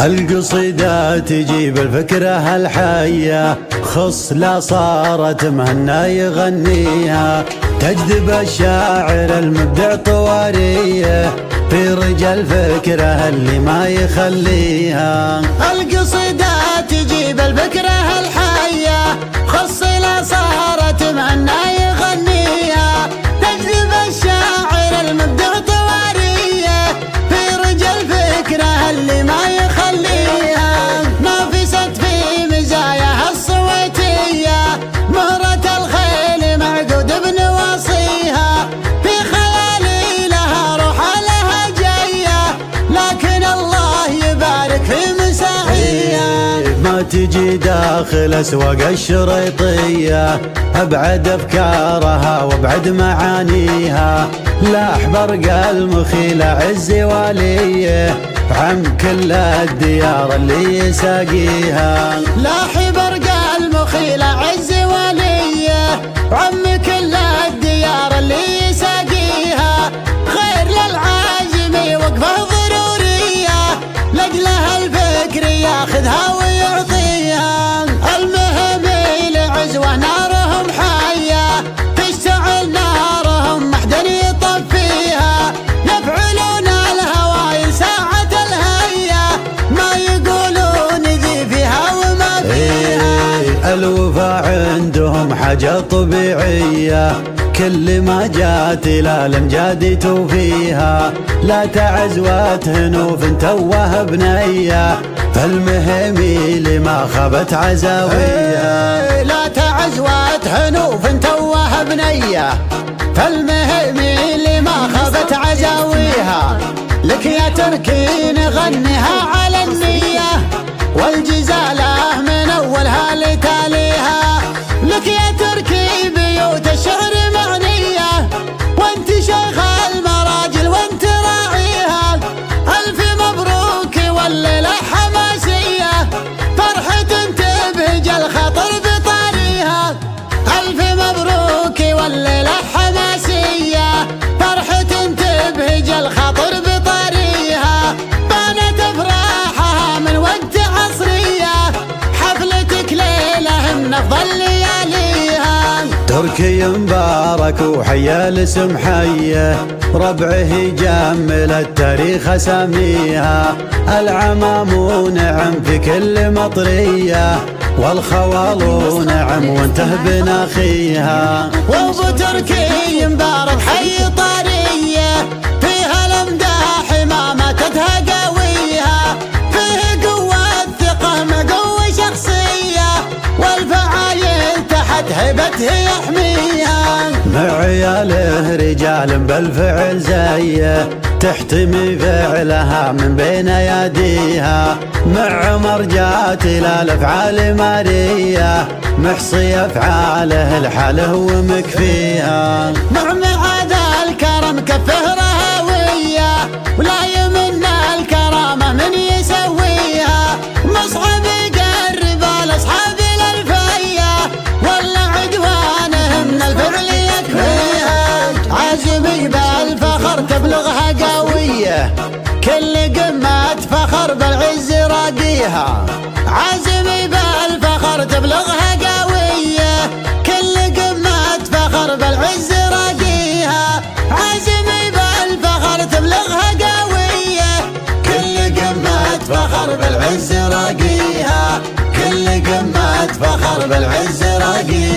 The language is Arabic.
القصيدة تجيب الفكرة الحية، خصلة صارت مهنا يغنيها، تجذب الشاعر المبدع طواريه في رجال فكره اللي ما يخليها. القصيدة تجيب الفكرة الحية، خصلة صارت مهنا يغنيها، تجذب الشاعر المبدع طواريه في رجال فكره اللي ما يخليها. نافست في مزاياها الصويتية، مهرة الخيل معقود بنواصيها، في خيالي لها روح لها جاية، لكن الله يبارك في مساعيها. ما تجي داخل اسواق الشريطية، ابعد افكارها وابعد معانيها، لاح برق المخيل عز واليه عم كل الديار اللي يساقيها. لاح برق المخيل عز واليه عم كل الديار اللي يساقيها، خير للعازم وقفه ضروريه، لاجلها الفكر ياخذها ويعطيها. المهم لعزوه نارهم حيه، تشتعل نارهم ما حد يطفيها، يفعلون الهوايل ساعة الهية، ما يقولون ذي فيها وما فيها. الوفا عندهم حاجة طبيعية، كل ما جات إلى الأمجاد توفيها، لا تعز وتهنوف توه بنية، فالمهم لما خابت عزاوية. لا تعز وتهنوف توه بنية، فالمهم لما خابت عزاويها. لك يا تركي نغنيها على النية، والجزالة من أولها لتاليها. لك يا تركي بيوت الشعر معنية، وانت شيخ المراجل وانت راعيها. ألف مبروك والليلة حماسية، فرحة تبهج الخطر بطاريها. ألف مبروك والليلة حماسية، فرحة تبهج الخطر بطاريها. بانت أفراحها من وقت عصرية، حفلتك ليلة من أفضل لياليها. تركي مبارك وحيا الاسم حيه، ربعه يجمل التاريخ اساميها، العمام ونعم في كل مطريه، والخوال نعم وانته بناخيها. وابو تركي مبارك حي طاريه، فيها الامداح ما ماتتها قويها، فيه قوة ثقة مقوي شخصية، والفعايل تحت هيبته يحميها. مع عياله رجال بالفعل زيه، تحتمي فعلها من بين اياديها، مع عمر جات الى الافعال ماريه، محصي افعاله لحاله ومكفيها. مع معاد الكرم كفه رهويه، ولا يمن الكرامه من يسويها، مصعب يقرب الاصحاب للفيه، ولا عدوانه من الفعل يكفيها. عازمي بالفخر تبلغها قويه، كل قمة فخر بالعز راقيها. عازمي بالفخر تبلغها قويه، كل قمة فخر بالعز راقيها. عازمي بالفخر تبلغها قويه، كل قمة فخر بالعز راقيها، كل قمة فخر بالعز راقيها.